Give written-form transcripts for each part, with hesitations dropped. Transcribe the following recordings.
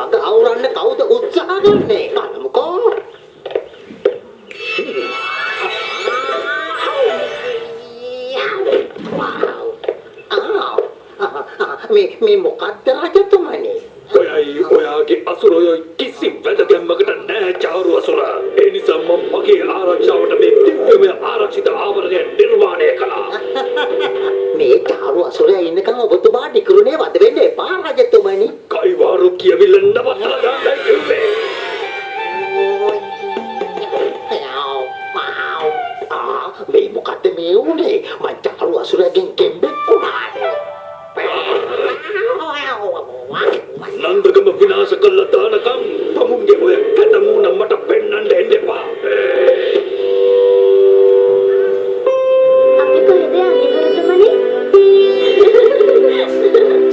මග අවරන්න කවුද උත්සාහ කරන්නේ? බලමුකෝ. මේ මොකක්ද රජතුමනි? ඔයාගේ අසුරයෝ කිසිම වැදගැම්මකට නැහැ චාරු අසුරා. ඒ නිසා මම මගේ ආරක්ෂාවට මේ දිව්‍යමය ආරක්ෂිත ආවරණය නිර්මාණය කළා. මේ චාරු අසුරයා ඉන්නකම් ඔබතුමා නිකරුණේ වද වෙන්න එපා රජතුමනි. කයිවාරු කියවිල නවත්තලා ගන්නයි කිව්වේ. මේ මොකද්ද මේ උනේ? මං චාරු අසුරයාගෙන් කෙම්බෙක් වුණාද? නන්දගම විනාශ කළා දානකම් තමුන්ගේ ඔය කැතමුණ මට පෙන්නන්න එන්න එපා. අපි කොහෙද යන්නේ ගුරුතුමනි?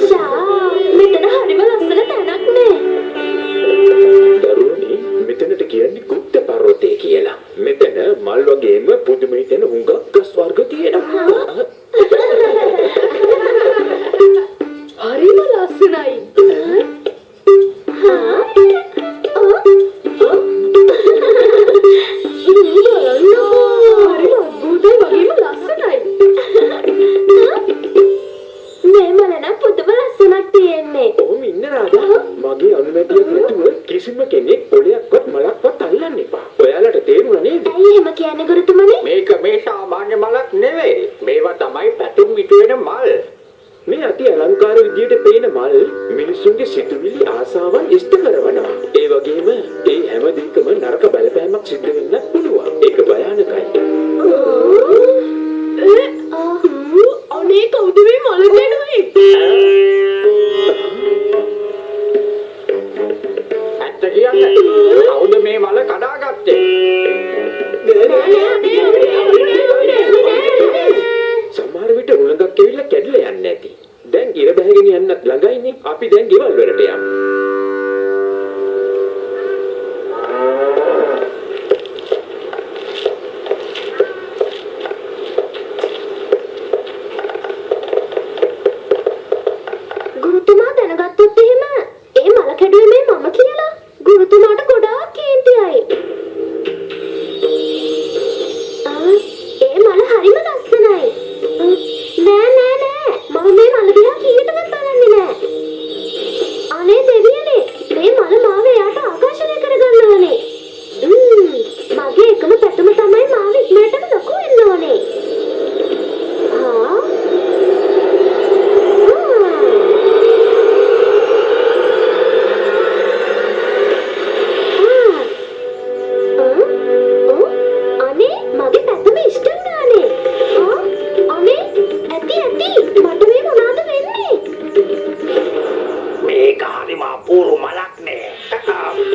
ෂා මෙතන හරිම ලස්සන තැනක් නේ. දරුවනි මෙතනට කියන්නේ කුත්ත පර්වතය කියලා. මෙතන මල් වගේම පුදුම හිතෙන හුඟක් ගස් වර්ග තියෙනවා. හරිම ලස්සනයි. මගේ අනුමැතියක් නැතුව කිසිම කෙනෙක් පොළයක්වත් මලක්වත් අල්ලන්න එපා. ඔයාලට තේරුණා නේද? ඇයි එහෙම කියන්නේ ගුරුතුමනි? මේක මේ සාමාන්‍ය මලක් නෙවෙයි. මේවා තමයි පැතුම් මිටු වෙන මල්. මේ අති අලංකාර විදියට පේන මල් මිනිසුන්ගේ සිතුවිලි ආසාවන් ඉෂ්ට කරනවා. ඒ වගේම ඒ හැම දෙයකම නරක බලපෑමක් සිද්ධ වෙන්නත් පුළුවන්. ඒක භයානකයි. අනේ කවුද මේ මල දෙනුවේ? ඇත්ත කියන්නේ කවුද මේ මල කඩාගත්තේ? සමහර විට උලඟක් ඇවිල්ලා කැඩලා යන්නේ නැති. දැන් ඉර බහගෙන යන්නත් ළඟයිනේ. අපි දැන් ගෙවල් වලට යමු. ගුරුතුමා දැනගත්තොත් එහෙම ඒ මල කැඩුවේ මේ මම කියලා. ගුරුතුමාට ගොඩාක් කේන්තියයි. ඒ මල හරිම ලස්සනයි. නෑ මම මේ මල දිහා කීයටවත් බලන්නේ නෑ. අනේ දෙවියනේ මේ මල මාව එයාට ආකර්ෂණය කරගන්න ඕනේ. මගේ එකම පැතුම තමයි මාව ඉක්මනටම ලොකු වෙන්න ඕනේ.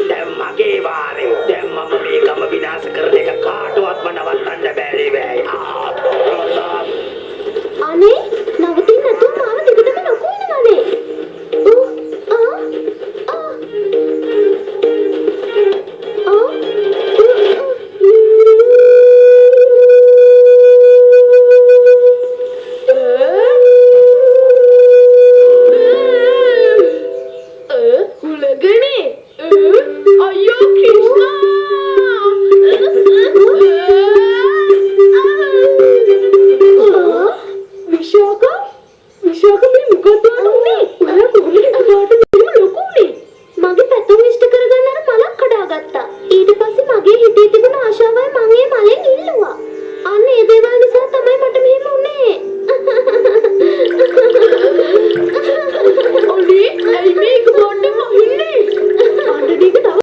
දැන් මගේ වාරේ. දැන් මම මේකම විනාශ කරන එක කාටවත් නවත්තන්න